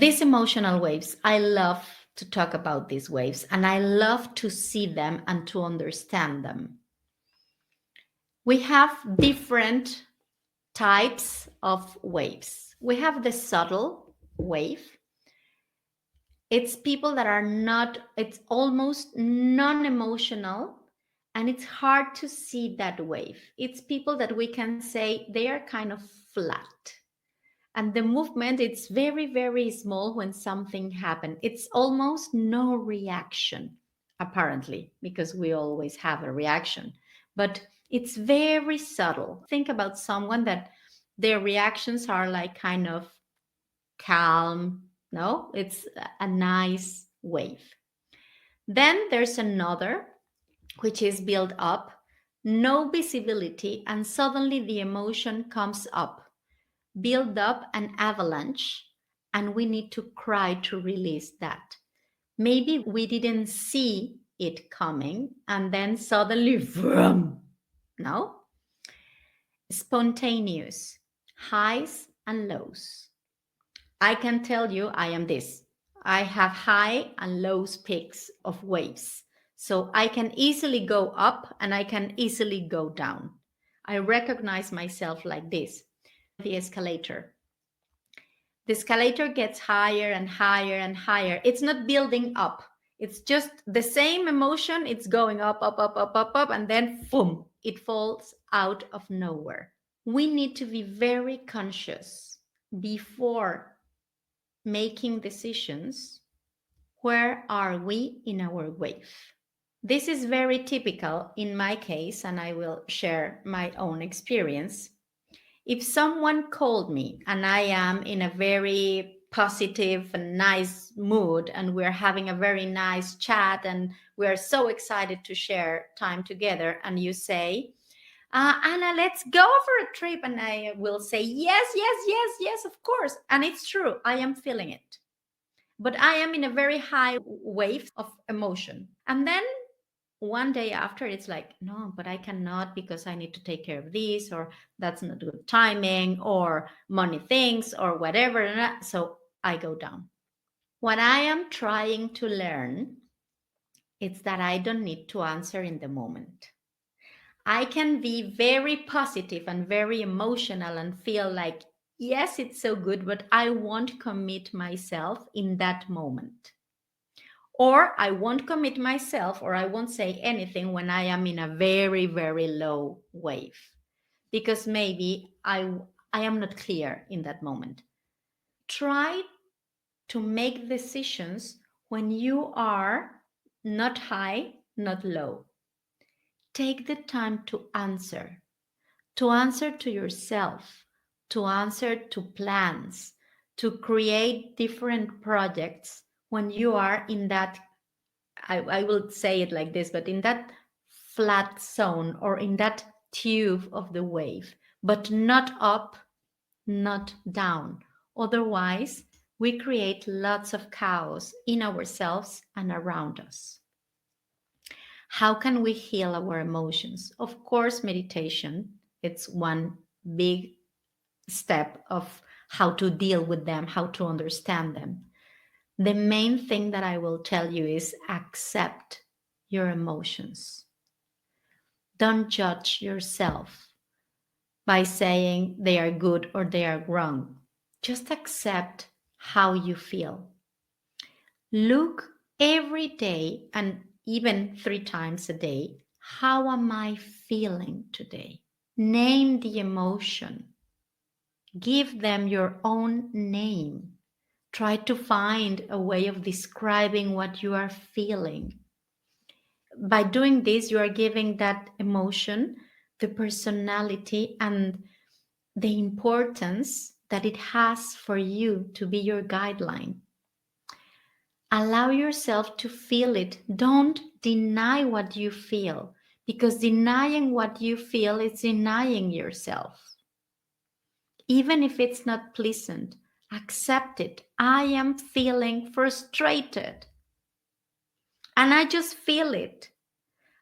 These emotional waves, I love to talk about these waves, and I love to see them and to understand them. We have different types of waves. We have the subtle wave. It's people that are not, it's almost non-emotional, and it's hard to see that wave. It's people that we can say they are kind of flat. And the movement, it's very, very small when something happens. It's almost no reaction, apparently, because we always have a reaction. But it's very subtle. Think about someone that their reactions are like kind of calm. No, it's a nice wave. Then there's another, which is built up, no visibility, and suddenly the emotion comes up, build up an avalanche, and we need to cry to release that. Maybe we didn't see it coming, and then suddenly, vroom. No? Spontaneous, highs and lows. I can tell you I am this. I have high and low peaks of waves. So I can easily go up and I can easily go down. I recognize myself like this. The escalator. The escalator gets higher and higher and higher. It's not building up. It's just the same emotion. It's going up, up, up, up, up, up, and then boom, it falls out of nowhere. We need to be very conscious before making decisions. Where are we in our wave? This is very typical in my case, and I will share my own experience. If someone called me and I am in a very positive and nice mood and we're having a very nice chat and we're so excited to share time together, and you say, Anna, let's go for a trip. And I will say, yes, yes, yes, yes, of course. And it's true, I am feeling it. But I am in a very high wave of emotion. And then one day after, it's like, no, but I cannot because I need to take care of this, or that's not good timing, or money things, or whatever. So I go down. What I am trying to learn is that I don't need to answer in the moment. I can be very positive and very emotional and feel like, yes, it's so good, but I won't commit myself in that moment. Or I won't commit myself, or I won't say anything when I am in a very, very low wave, because maybe I am not clear in that moment. Try to make decisions when you are not high, not low. Take the time to answer to yourself, to answer to plans, to create different projects when you are in that, I will say it like this, but in that flat zone or in that tube of the wave, but not up, not down. Otherwise, we create lots of chaos in ourselves and around us. How can we heal our emotions? Of course, meditation, it's one big step of how to deal with them, how to understand them. The main thing that I will tell you is accept your emotions. Don't judge yourself by saying they are good or they are wrong. Just accept how you feel. Look every day, and even 3 times a day, how am I feeling today? Name the emotion. Give them your own name. Try to find a way of describing what you are feeling. By doing this, you are giving that emotion the personality and the importance that it has for you to be your guideline. Allow yourself to feel it. Don't deny what you feel, because denying what you feel is denying yourself. Even if it's not pleasant, accept it. I am feeling frustrated, and I just feel it.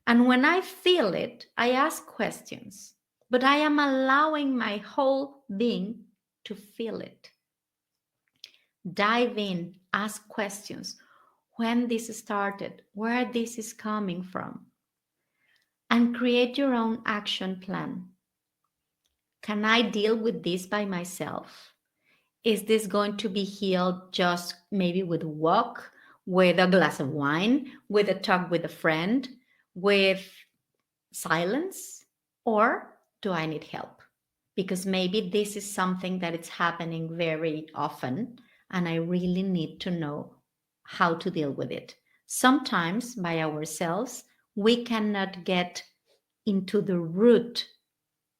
And when I feel it, I ask questions, but I am allowing my whole being to feel it. Dive in, ask questions. When this started, where this is coming from, and create your own action plan. Can I deal with this by myself? Is this going to be healed just maybe with a walk, with a glass of wine, with a talk with a friend, with silence? Or do I need help? Because maybe this is something that is happening very often and I really need to know how to deal with it. Sometimes by ourselves, we cannot get into the root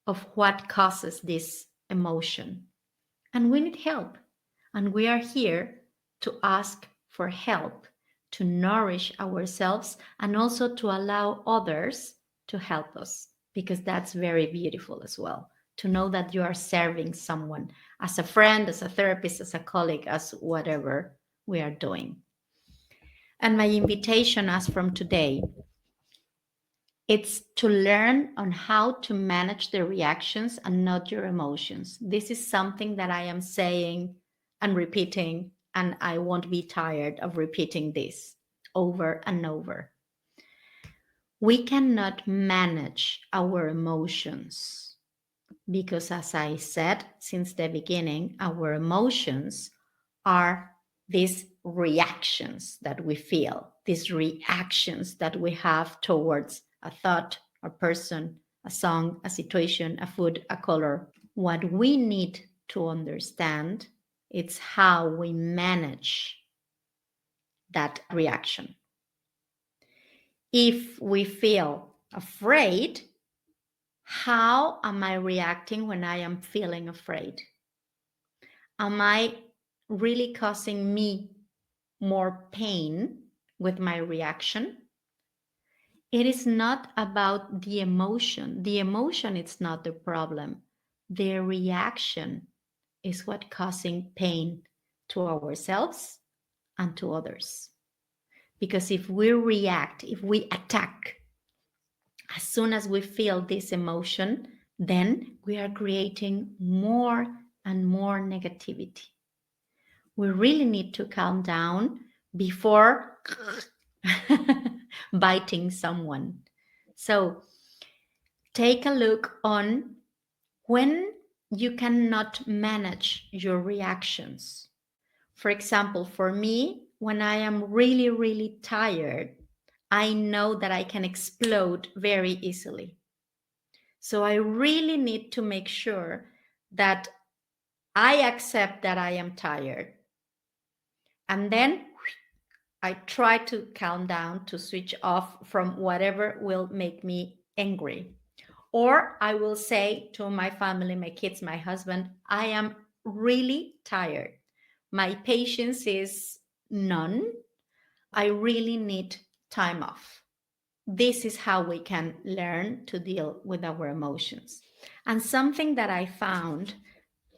of what causes this emotion. And we need help. And we are here to ask for help, to nourish ourselves, and also to allow others to help us, because that's very beautiful as well. To know that you are serving someone as a friend, as a therapist, as a colleague, as whatever we are doing. And my invitation, as from today, it's to learn on how to manage the reactions and not your emotions. This is something that I am saying and repeating, and I won't be tired of repeating this over and over. We cannot manage our emotions because, as I said since the beginning, our emotions are these reactions that we feel, these reactions that we have towards a thought, a person, a song, a situation, a food, a color. What we need to understand is how we manage that reaction. If we feel afraid, how am I reacting when I am feeling afraid? Am I really causing me more pain with my reaction? It is not about the emotion. The emotion is not the problem. The reaction is what causing pain to ourselves and to others. Because if we react, if we attack, as soon as we feel this emotion, then we are creating more and more negativity. We really need to calm down before biting someone. So take a look on when you cannot manage your reactions. For example, for me, when I am really, really tired, I know that I can explode very easily. So I really need to make sure that I accept that I am tired. And then I try to calm down, to switch off from whatever will make me angry. Or I will say to my family, my kids, my husband, I am really tired. My patience is none. I really need time off. This is how we can learn to deal with our emotions. And something that I found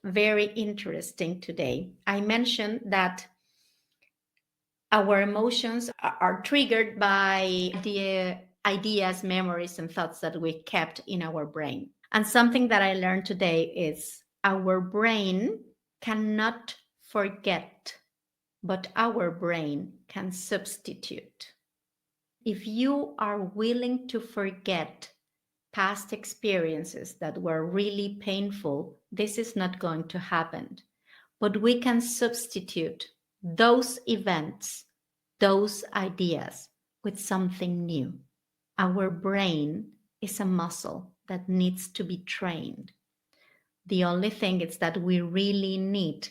very interesting today, I mentioned that our emotions are triggered by the ideas, memories, and thoughts that we kept in our brain. And something that I learned today is our brain cannot forget, but our brain can substitute. If you are willing to forget past experiences that were really painful, this is not going to happen. But we can substitute those events, those ideas with something new. Our brain is a muscle that needs to be trained. The only thing is that we really need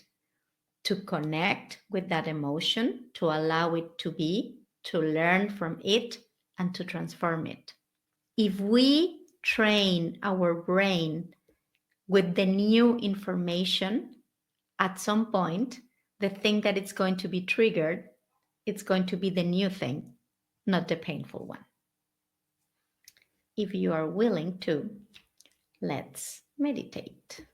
to connect with that emotion, to allow it to be, to learn from it, and to transform it. If we train our brain with the new information, at some point, the thing that it's going to be triggered, it's going to be the new thing, not the painful one. If you are willing to, let's meditate.